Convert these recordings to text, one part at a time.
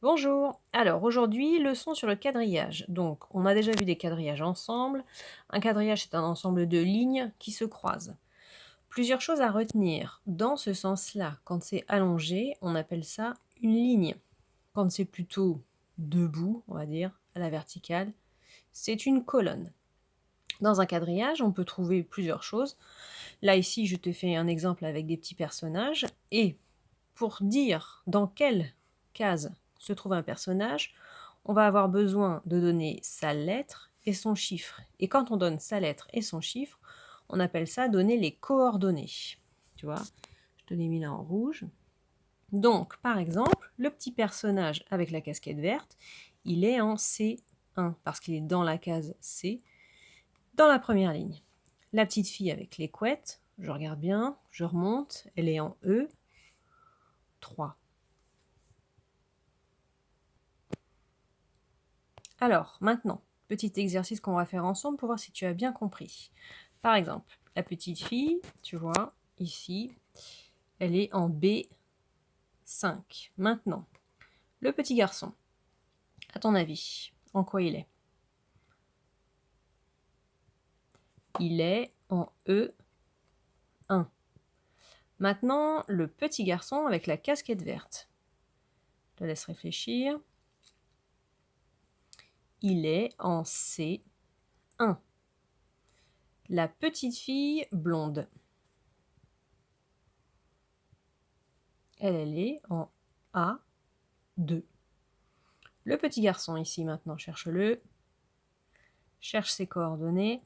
Bonjour. Alors aujourd'hui, leçon sur le quadrillage. Donc, on a déjà vu des quadrillages ensemble. Un quadrillage, c'est un ensemble de lignes qui se croisent. Plusieurs choses à retenir. Dans ce sens-là, quand c'est allongé, on appelle ça une ligne. Quand c'est plutôt debout, on va dire, à la verticale, c'est une colonne. Dans un quadrillage, on peut trouver plusieurs choses. Là, ici, je te fais un exemple avec des petits personnages. Et pour dire dans quelle case se trouve un personnage, on va avoir besoin de donner sa lettre et son chiffre. Et quand on donne sa lettre et son chiffre, on appelle ça donner les coordonnées. Tu vois, je te l'ai mis là en rouge. Donc, par exemple, le petit personnage avec la casquette verte, il est en C1 parce qu'il est dans la case C, dans la première ligne. La petite fille avec les couettes, je regarde bien, je remonte, elle est en E3. Alors, maintenant, petit exercice qu'on va faire ensemble pour voir si tu as bien compris. Par exemple, la petite fille, tu vois, ici, elle est en B5. Maintenant, le petit garçon, à ton avis, en quoi il est? Il est en E1. Maintenant, le petit garçon avec la casquette verte. Je te laisse réfléchir. Il est en C1. La petite fille blonde. Elle est en A2. Le petit garçon ici maintenant, cherche-le. Cherche ses coordonnées.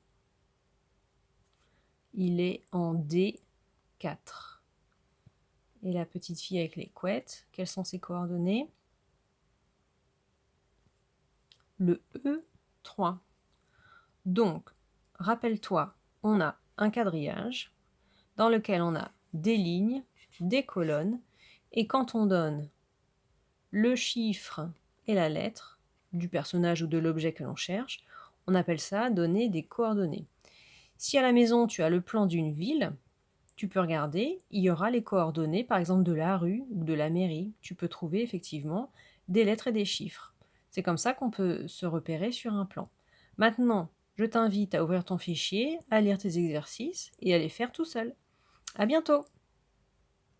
Il est en D4. Et la petite fille avec les couettes, quelles sont ses coordonnées? Le E3. Donc, rappelle-toi, on a un quadrillage dans lequel on a des lignes, des colonnes, et quand on donne le chiffre et la lettre du personnage ou de l'objet que l'on cherche, on appelle ça donner des coordonnées. Si à la maison tu as le plan d'une ville, tu peux regarder, il y aura les coordonnées, par exemple de la rue ou de la mairie. Tu peux trouver effectivement des lettres et des chiffres. C'est comme ça qu'on peut se repérer sur un plan. Maintenant, je t'invite à ouvrir ton fichier, à lire tes exercices et à les faire tout seul. À bientôt!